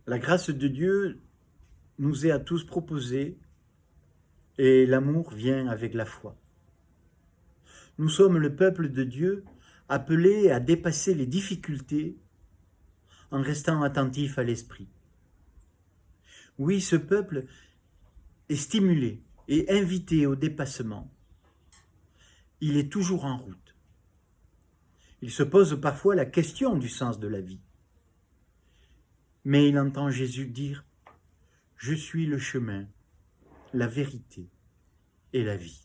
La grâce de Dieu nous est à tous proposée et l'amour vient avec la foi. Nous sommes le peuple de Dieu appelé à dépasser les difficultés en restant attentif à l'esprit. Oui, ce peuple est stimulé et invité au dépassement. Il est toujours en route. Il se pose parfois la question du sens de la vie. Mais il entend Jésus dire « Je suis le chemin, la vérité et la vie ».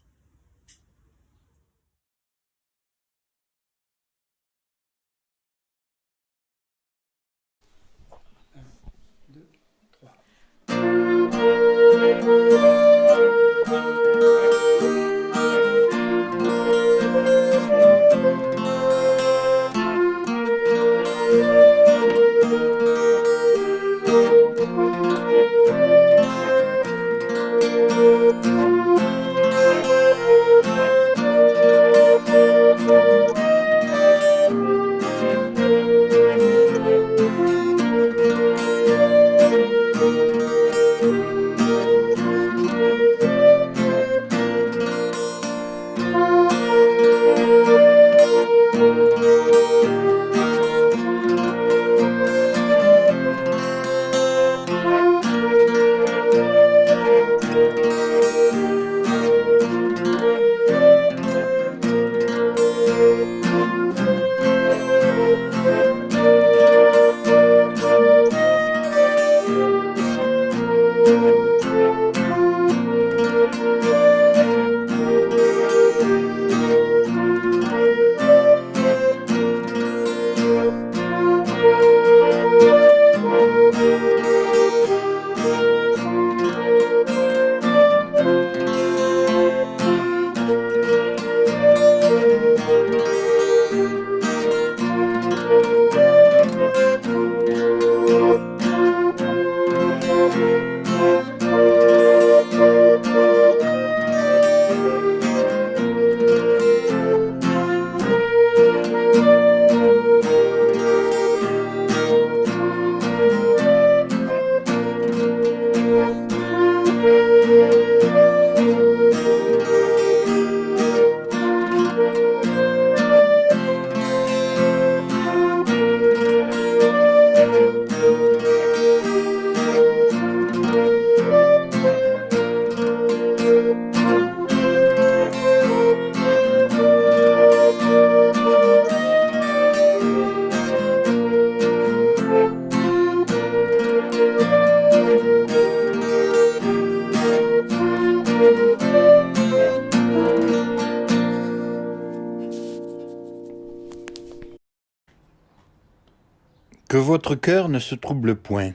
Que votre cœur ne se trouble point.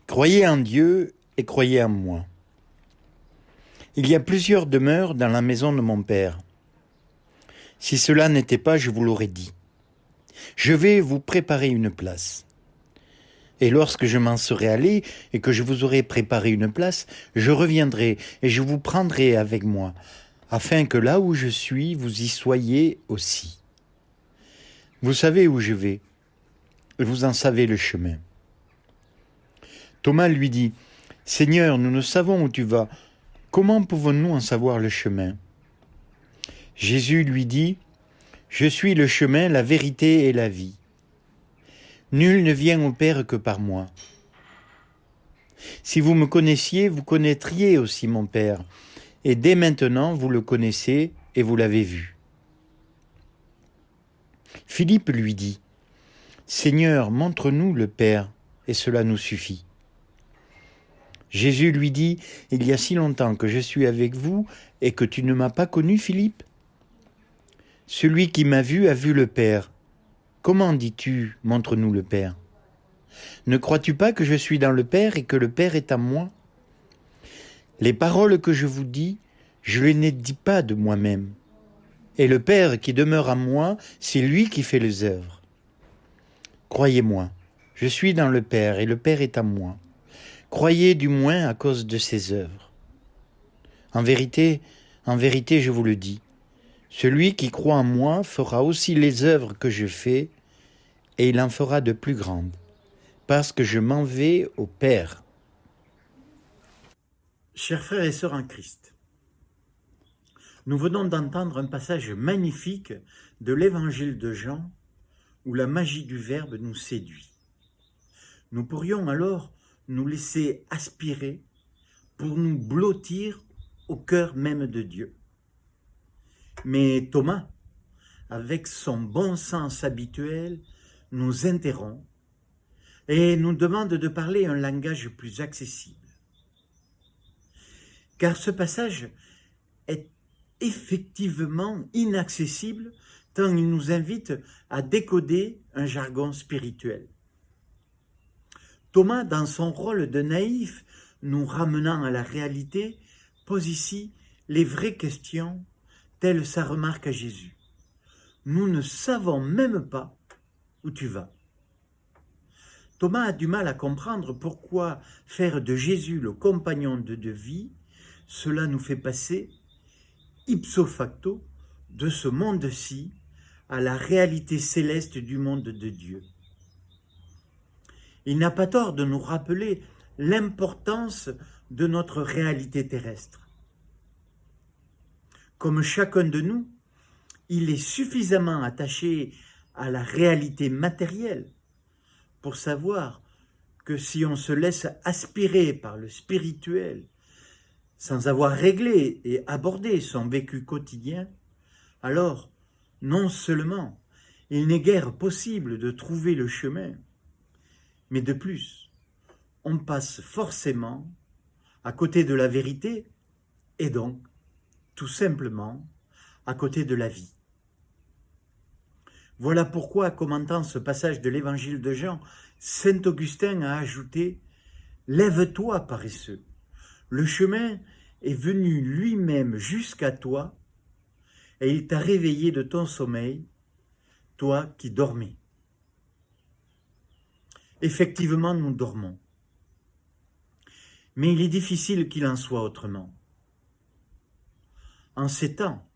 Croyez en Dieu et croyez en moi. Il y a plusieurs demeures dans la maison de mon Père. Si cela n'était pas, je vous l'aurais dit. Je vais vous préparer une place. Et lorsque je m'en serai allé et que je vous aurai préparé une place, je reviendrai et je vous prendrai avec moi, afin que là où je suis, vous y soyez aussi. Vous savez où je vais, et vous en savez le chemin. Thomas lui dit, « Seigneur, nous ne savons où tu vas. Comment pouvons-nous en savoir le chemin ?» Jésus lui dit, « Je suis le chemin, la vérité et la vie. Nul ne vient au Père que par moi. Si vous me connaissiez, vous connaîtriez aussi mon Père. Et dès maintenant, vous le connaissez et vous l'avez vu. » Philippe lui dit, « Seigneur, montre-nous le Père, et cela nous suffit. » Jésus lui dit, « Il y a si longtemps que je suis avec vous et que tu ne m'as pas connu, Philippe ? Celui qui m'a vu a vu le Père. Comment dis-tu, montre-nous le Père ? Ne crois-tu pas que je suis dans le Père et que le Père est en moi ? Les paroles que je vous dis, je ne les dis pas de moi-même. Et le Père qui demeure en moi, c'est lui qui fait les œuvres. Croyez-moi, je suis dans le Père et le Père est en moi. Croyez du moins à cause de ses œuvres. En vérité, je vous le dis, celui qui croit en moi fera aussi les œuvres que je fais, et il en fera de plus grandes, parce que je m'en vais au Père. Chers frères et sœurs en Christ, nous venons d'entendre un passage magnifique de l'évangile de Jean où la magie du Verbe nous séduit. Nous pourrions alors nous laisser aspirer pour nous blottir au cœur même de Dieu. Mais Thomas, avec son bon sens habituel, nous interrompt et nous demande de parler un langage plus accessible. Car ce passage est effectivement inaccessible tant il nous invite à décoder un jargon spirituel. Thomas, dans son rôle de naïf, nous ramenant à la réalité, pose ici les vraies questions, telle sa remarque à Jésus. Nous ne savons même pas où tu vas. Thomas a du mal à comprendre pourquoi faire de Jésus le compagnon de vie, cela nous fait passer ipso facto de ce monde-ci à la réalité céleste du monde de Dieu. Il n'a pas tort de nous rappeler l'importance de notre réalité terrestre. Comme chacun de nous, il est suffisamment attaché à la réalité matérielle pour savoir que si on se laisse aspirer par le spirituel, sans avoir réglé et abordé son vécu quotidien, alors non seulement il n'est guère possible de trouver le chemin, mais de plus, on passe forcément à côté de la vérité et donc, tout simplement, à côté de la vie. Voilà pourquoi, commentant ce passage de l'évangile de Jean, saint Augustin a ajouté « Lève-toi, paresseux, le chemin est venu lui-même jusqu'à toi et il t'a réveillé de ton sommeil, toi qui dormais. » Effectivement, nous dormons. Mais il est difficile qu'il en soit autrement. En ces temps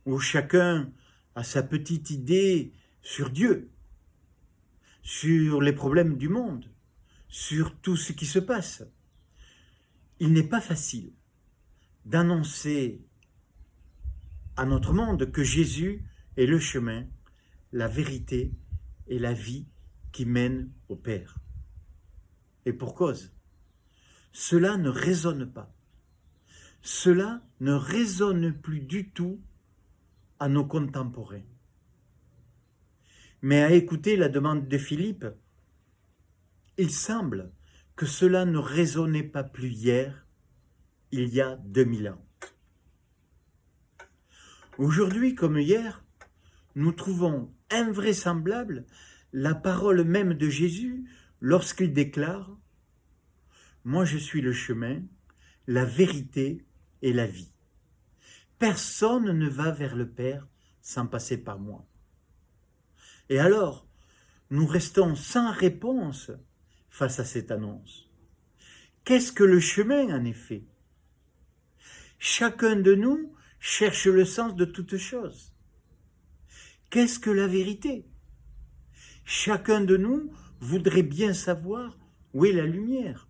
où chacun a sa petite idée sur Dieu, sur les problèmes du monde, sur tout ce qui se passe, il n'est pas facile d'annoncer à notre monde que Jésus est le chemin, la vérité et la vie qui mènent au Père. Et pour cause, cela ne résonne pas. Cela ne résonne plus du tout à nos contemporains. Mais à écouter la demande de Philippe, il semble que cela ne résonnait pas plus hier, il y a 2000 ans. Aujourd'hui comme hier, nous trouvons invraisemblable la parole même de Jésus lorsqu'il déclare « Moi je suis le chemin, la vérité et la vie. Personne ne va vers le Père sans passer par moi. » Et alors, nous restons sans réponse face à cette annonce. Qu'est-ce que le chemin en effet? Chacun de nous cherche le sens de toute chose. Qu'est-ce que la vérité? Chacun de nous voudrait bien savoir où est la lumière.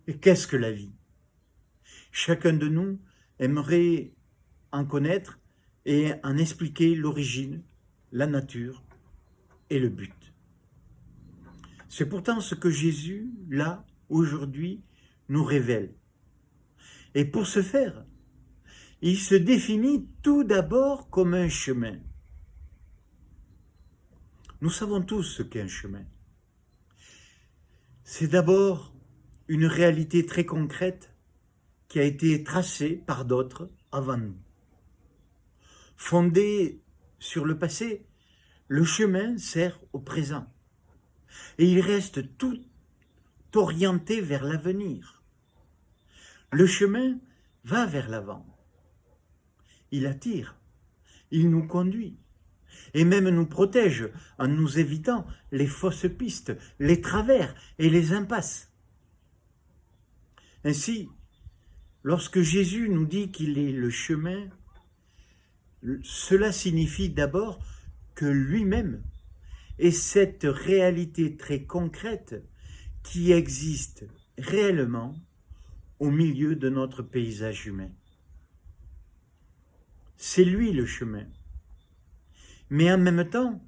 Et qu'est-ce que la vie? Chacun de nous aimerait en connaître et en expliquer l'origine, la nature et le but. C'est pourtant ce que Jésus, là, aujourd'hui, nous révèle. Et pour ce faire, il se définit tout d'abord comme un chemin. Nous savons tous ce qu'est un chemin. C'est d'abord une réalité très concrète qui a été tracée par d'autres avant nous. Fondée sur le passé, le chemin sert au présent. Et il reste tout orienté vers l'avenir. Le chemin va vers l'avant. Il attire, il nous conduit, et même nous protège en nous évitant les fausses pistes, les travers et les impasses. Ainsi, lorsque Jésus nous dit qu'il est le chemin, cela signifie d'abord que lui-même est cette réalité très concrète qui existe réellement au milieu de notre paysage humain. C'est lui le chemin. Mais en même temps,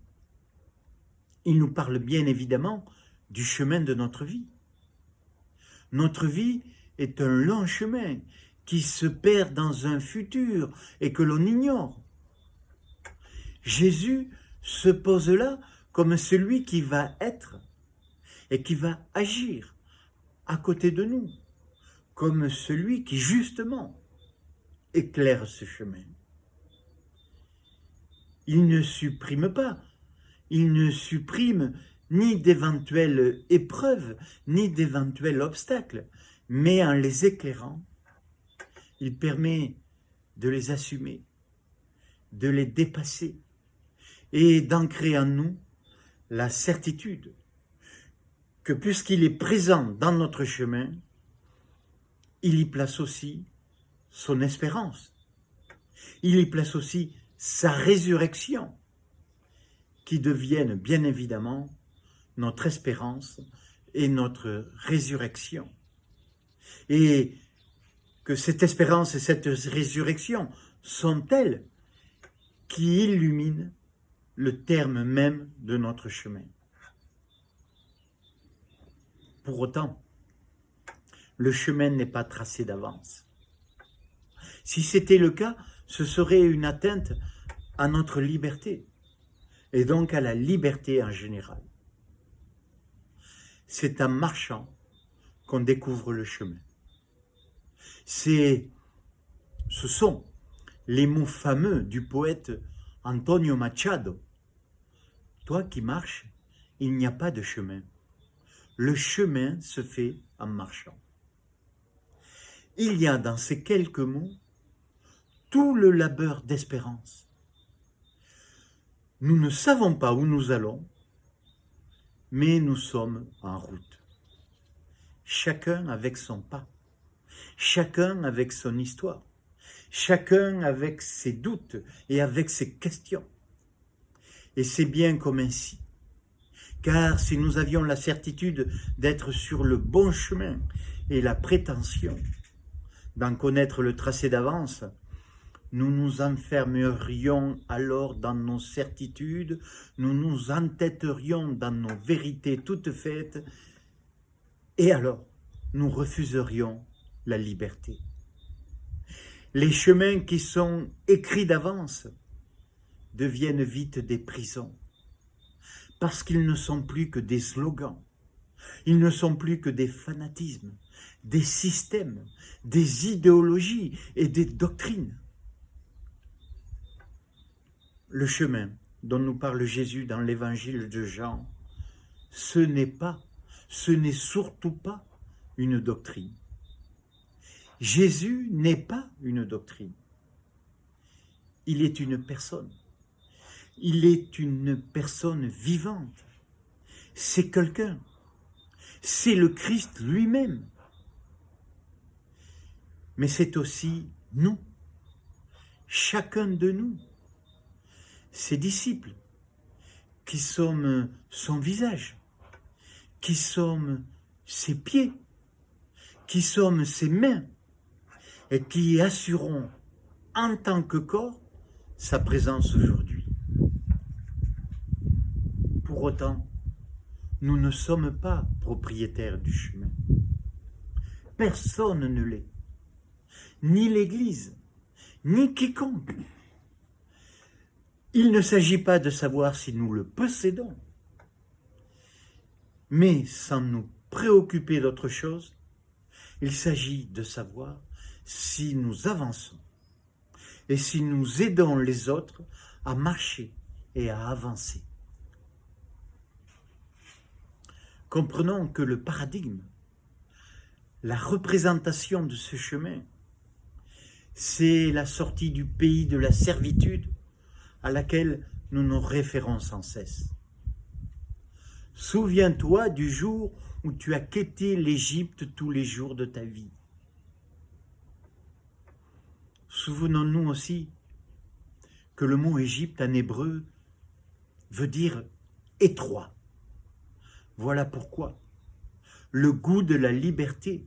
il nous parle bien évidemment du chemin de notre vie. Notre vie est un long chemin qui se perd dans un futur et que l'on ignore. Jésus se pose là comme celui qui va être et qui va agir à côté de nous, comme celui qui justement éclaire ce chemin. Il ne supprime pas, il ne supprime ni d'éventuelles épreuves, ni d'éventuels obstacles, mais en les éclairant, il permet de les assumer, de les dépasser et d'ancrer en nous la certitude que puisqu'il est présent dans notre chemin, il y place aussi son espérance, il y place aussi sa résurrection, qui devienne bien évidemment notre espérance et notre résurrection. Et que cette espérance et cette résurrection sont telles qui illuminent le terme même de notre chemin. Pour autant, le chemin n'est pas tracé d'avance. Si c'était le cas, ce serait une atteinte à notre liberté, et donc à la liberté en général. C'est en marchant qu'on découvre le chemin. Ce sont les mots fameux du poète Antonio Machado. Toi qui marches, il n'y a pas de chemin. Le chemin se fait en marchant. Il y a dans ces quelques mots tout le labeur d'espérance. Nous ne savons pas où nous allons, mais nous sommes en route. Chacun avec son pas, chacun avec son histoire, chacun avec ses doutes et avec ses questions. Et c'est bien comme ainsi. Car si nous avions la certitude d'être sur le bon chemin et la prétention d'en connaître le tracé d'avance, nous nous enfermerions alors dans nos certitudes, nous nous entêterions dans nos vérités toutes faites, et alors nous refuserions la liberté. Les chemins qui sont écrits d'avance deviennent vite des prisons, parce qu'ils ne sont plus que des slogans, ils ne sont plus que des fanatismes, des systèmes, des idéologies et des doctrines. Le chemin dont nous parle Jésus dans l'évangile de Jean, ce n'est surtout pas une doctrine. Jésus n'est pas une doctrine. Il est une personne. Il est une personne vivante. C'est quelqu'un. C'est le Christ lui-même. Mais c'est aussi nous, chacun de nous, ses disciples, qui sommes son visage, qui sommes ses pieds, qui sommes ses mains, et qui assurons en tant que corps sa présence aujourd'hui. Pour autant, nous ne sommes pas propriétaires du chemin. Personne ne l'est, ni l'Église, ni quiconque. Il ne s'agit pas de savoir si nous le possédons, mais sans nous préoccuper d'autre chose, il s'agit de savoir si nous avançons et si nous aidons les autres à marcher et à avancer. Comprenons que le paradigme, la représentation de ce chemin, c'est la sortie du pays de la servitude à laquelle nous nous référons sans cesse. Souviens-toi du jour où tu as quitté l'Égypte tous les jours de ta vie. Souvenons-nous aussi que le mot Égypte en hébreu veut dire étroit. Voilà pourquoi le goût de la liberté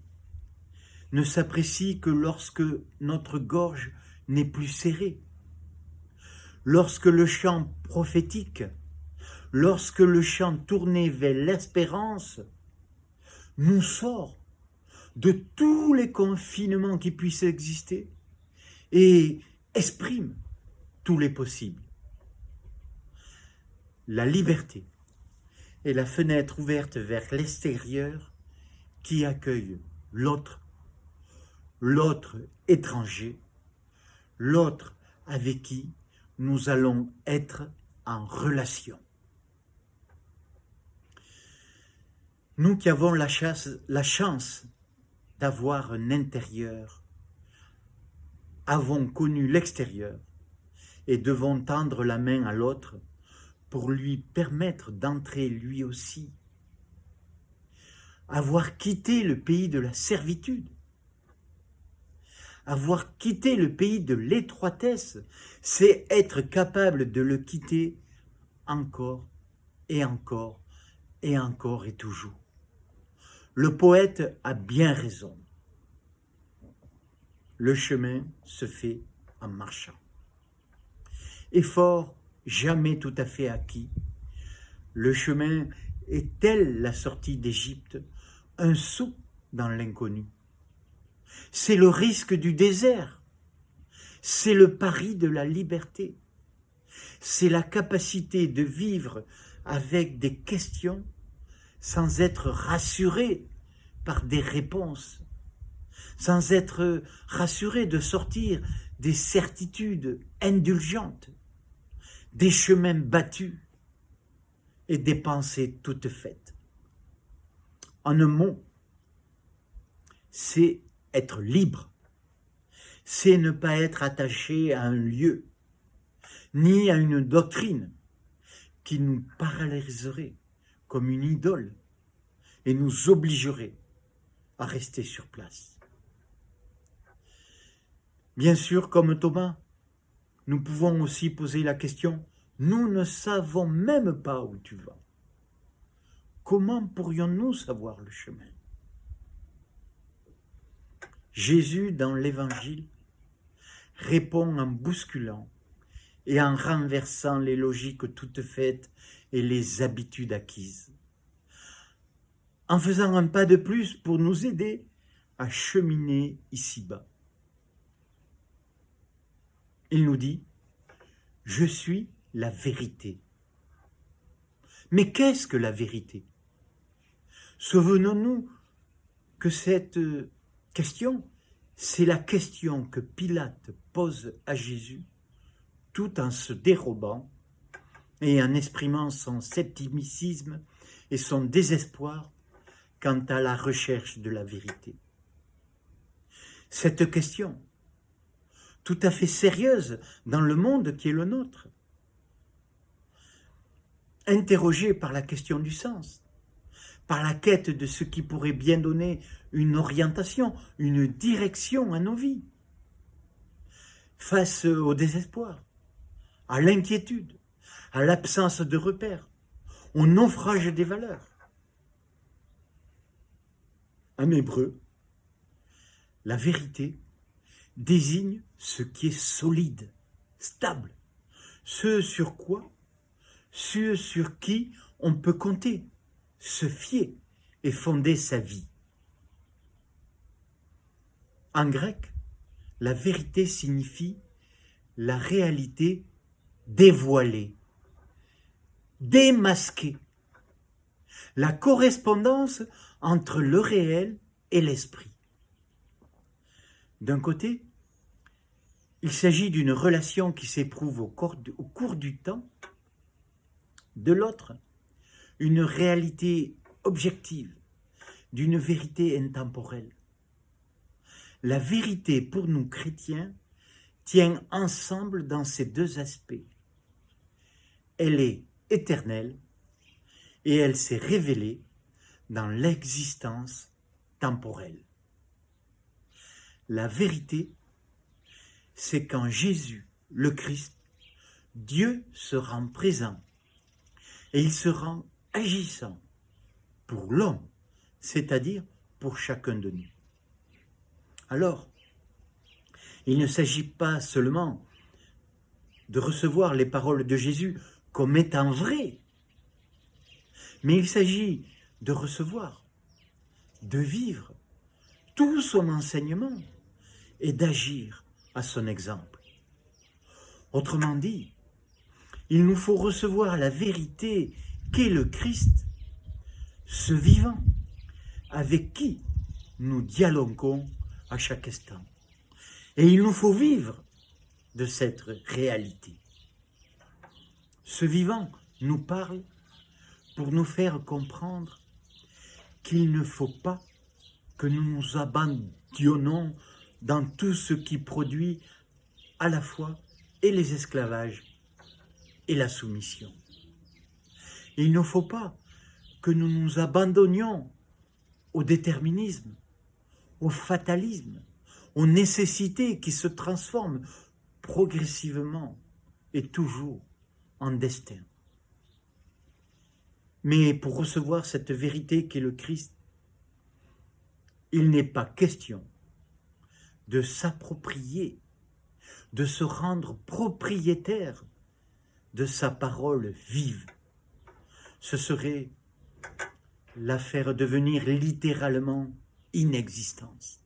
ne s'apprécie que lorsque notre gorge n'est plus serrée, lorsque le chant prophétique, lorsque le chant tourné vers l'espérance nous sort de tous les confinements qui puissent exister et exprime tous les possibles. La liberté est la fenêtre ouverte vers l'extérieur qui accueille l'autre, l'autre étranger, l'autre avec qui nous allons être en relation. Nous qui avons la chance d'avoir un intérieur, avons connu l'extérieur et devons tendre la main à l'autre pour lui permettre d'entrer lui aussi. Avoir quitté le pays de la servitude, avoir quitté le pays de l'étroitesse, c'est être capable de le quitter encore et encore et encore et toujours. Le poète a bien raison. Le chemin se fait en marchant. Effort jamais tout à fait acquis. Le chemin est tel la sortie d'Égypte, un saut dans l'inconnu. C'est le risque du désert. C'est le pari de la liberté. C'est la capacité de vivre avec des questions sans être rassuré par des réponses, sans être rassuré de sortir des certitudes indulgentes, des chemins battus et des pensées toutes faites. En un mot, c'est être libre, c'est ne pas être attaché à un lieu, ni à une doctrine qui nous paralyserait comme une idole et nous obligerait à rester sur place. Bien sûr, comme Thomas, nous pouvons aussi poser la question, nous ne savons même pas où tu vas. Comment pourrions-nous savoir le chemin? Jésus, dans l'Évangile, répond en bousculant et en renversant les logiques toutes faites et les habitudes acquises, en faisant un pas de plus pour nous aider à cheminer ici-bas. Il nous dit, « Je suis la vérité ». Mais qu'est-ce que la vérité? Souvenons-nous que cette question, c'est la question que Pilate pose à Jésus, tout en se dérobant et en exprimant son scepticisme et son désespoir quant à la recherche de la vérité. Cette question, tout à fait sérieuse dans le monde qui est le nôtre, interrogée par la question du sens, par la quête de ce qui pourrait bien donner une orientation, une direction à nos vies, face au désespoir, à l'inquiétude, à l'absence de repères, au naufrage des valeurs. En hébreu, la vérité désigne ce qui est solide, stable, ce sur qui on peut compter, se fier et fonder sa vie. En grec, la vérité signifie la réalité dévoilée, démasquée, la correspondance entre le réel et l'esprit. D'un côté, il s'agit d'une relation qui s'éprouve au cours du temps. De l'autre, une réalité objective, d'une vérité intemporelle. La vérité pour nous chrétiens tient ensemble dans ces deux aspects. Elle est éternelle et elle s'est révélée dans l'existence temporelle. La vérité, c'est quand Jésus, le Christ, Dieu se rend présent, et il se rend agissant pour l'homme, c'est-à-dire pour chacun de nous. Alors, il ne s'agit pas seulement de recevoir les paroles de Jésus comme étant vraies, mais il s'agit de recevoir, de vivre tout son enseignement et d'agir à son exemple. Autrement dit, il nous faut recevoir la vérité qu'est le Christ, ce vivant, avec qui nous dialoguons à chaque instant. Et il nous faut vivre de cette réalité. Ce vivant nous parle pour nous faire comprendre qu'il ne faut pas que nous nous abandonnions dans tout ce qui produit à la fois et les esclavages et la soumission. Il ne faut pas que nous nous abandonnions au déterminisme, au fatalisme, aux nécessités qui se transforment progressivement et toujours en destin. Mais pour recevoir cette vérité qu'est le Christ, il n'est pas question de s'approprier, de se rendre propriétaire de sa parole vive. Ce serait la faire devenir littéralement inexistence.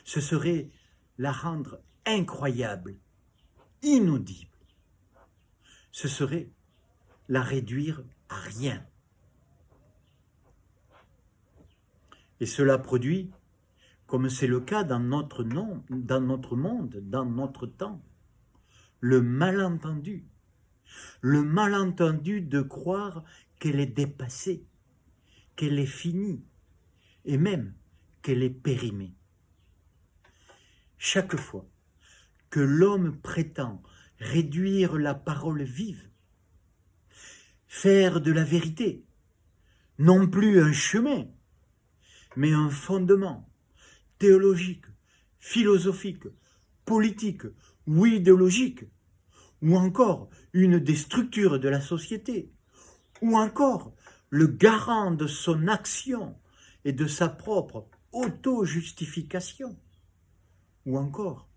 Ce serait la rendre incroyable, inaudible. Ce serait la réduire à rien. Et cela produit, comme c'est le cas dans notre monde, dans notre temps, le malentendu. Le malentendu de croire qu'elle est dépassée, qu'elle est finie, et même qu'elle est périmée. Chaque fois que l'homme prétend réduire la parole vive, faire de la vérité, non plus un chemin, mais un fondement théologique, philosophique, politique ou idéologique, ou encore une des structures de la société, ou encore le garant de son action et de sa propre auto-justification, ou encore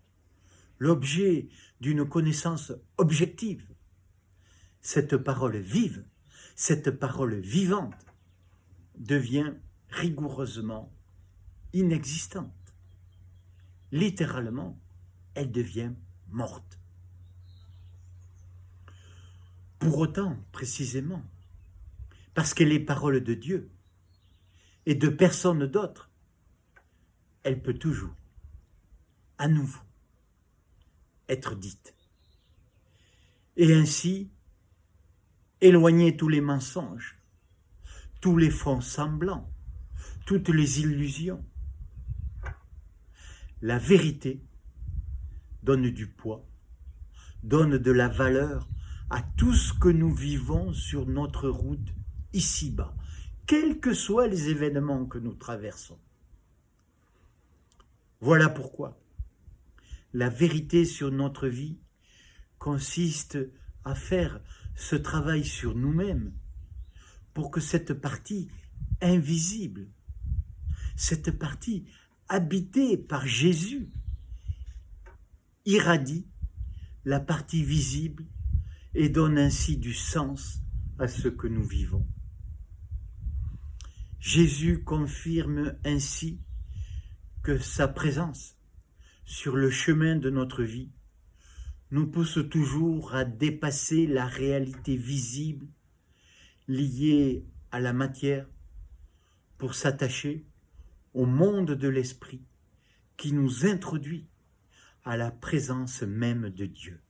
l'objet d'une connaissance objective. Cette parole vive, cette parole vivante devient rigoureusement inexistante. Littéralement, elle devient morte. Pour autant, précisément, parce qu'elle est parole de Dieu et de personne d'autre, elle peut toujours, à nouveau, être dite. Et ainsi, éloigner tous les mensonges, tous les faux semblants, toutes les illusions. La vérité donne du poids, donne de la valeur à tout ce que nous vivons sur notre route ici-bas, quels que soient les événements que nous traversons. Voilà pourquoi la vérité sur notre vie consiste à faire ce travail sur nous-mêmes pour que cette partie invisible, cette partie habitée par Jésus, irradie la partie visible et donne ainsi du sens à ce que nous vivons. Jésus confirme ainsi que sa présence sur le chemin de notre vie nous pousse toujours à dépasser la réalité visible liée à la matière pour s'attacher au monde de l'esprit qui nous introduit à la présence même de Dieu.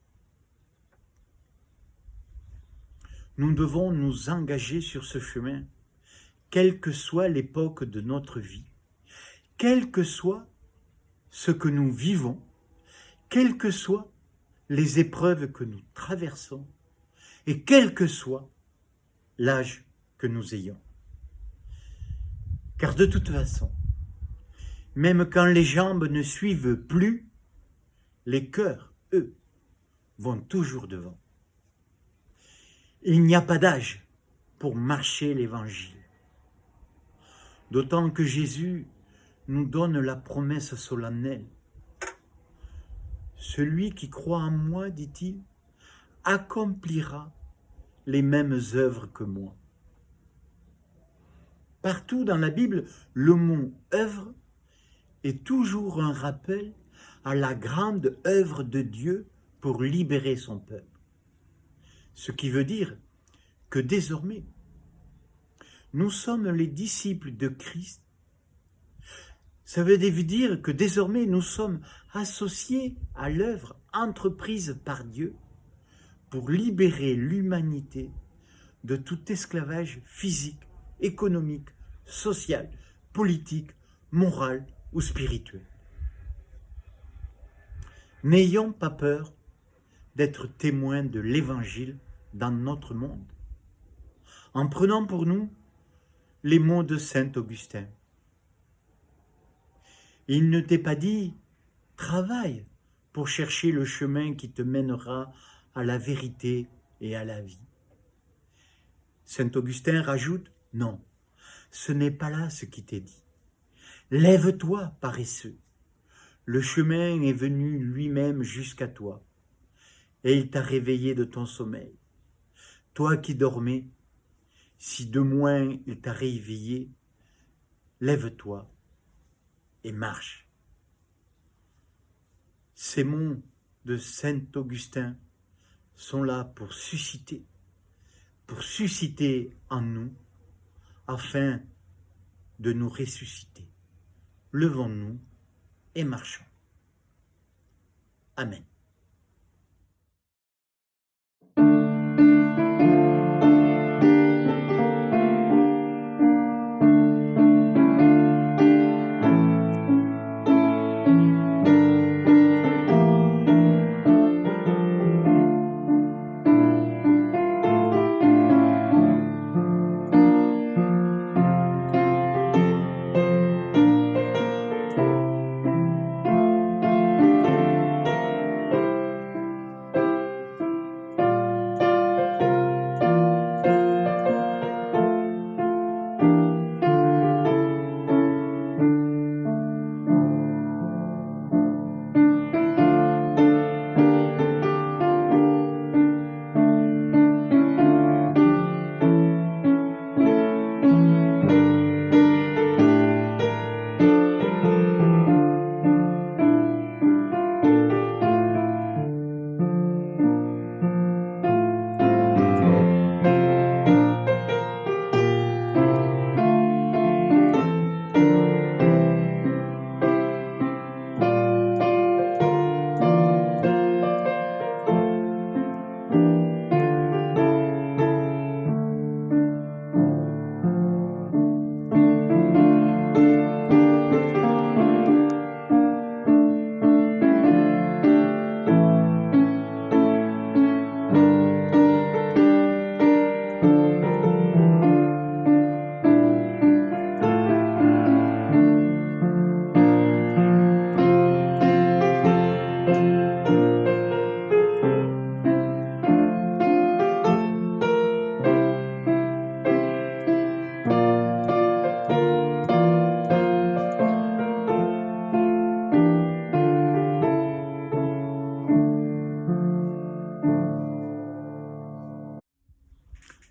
Nous devons nous engager sur ce chemin, quelle que soit l'époque de notre vie, quel que soit ce que nous vivons, quelles que soient les épreuves que nous traversons, et quel que soit l'âge que nous ayons. Car de toute façon, même quand les jambes ne suivent plus, les cœurs, eux, vont toujours devant. Il n'y a pas d'âge pour marcher l'Évangile. D'autant que Jésus nous donne la promesse solennelle. Celui qui croit en moi, dit-il, accomplira les mêmes œuvres que moi. Partout dans la Bible, le mot œuvre est toujours un rappel à la grande œuvre de Dieu pour libérer son peuple. Ce qui veut dire que désormais, nous sommes les disciples de Christ. Ça veut dire que désormais nous sommes associés à l'œuvre entreprise par Dieu pour libérer l'humanité de tout esclavage physique, économique, social, politique, moral ou spirituel. N'ayons pas peur d'être témoins de l'Évangile dans notre monde, en prenant pour nous les mots de saint Augustin. Il ne t'est pas dit « travaille pour chercher le chemin qui te mènera à la vérité et à la vie ». Saint Augustin rajoute « non, ce n'est pas là ce qui t'est dit. Lève-toi, paresseux. Le chemin est venu lui-même jusqu'à toi, et il t'a réveillé de ton sommeil. Toi qui dormais, si de moins il t'a réveillé, lève-toi et marche. » Ces mots de saint Augustin sont là pour susciter en nous, afin de nous ressusciter. Levons-nous et marchons. Amen.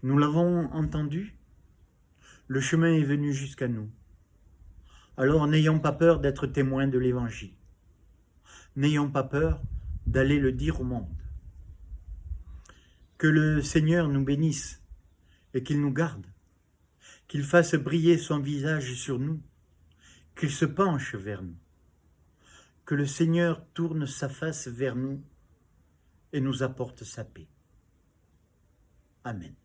Nous l'avons entendu, le chemin est venu jusqu'à nous. Alors n'ayons pas peur d'être témoins de l'Évangile. N'ayons pas peur d'aller le dire au monde. Que le Seigneur nous bénisse et qu'il nous garde, qu'il fasse briller son visage sur nous, qu'il se penche vers nous. Que le Seigneur tourne sa face vers nous et nous apporte sa paix. Amen.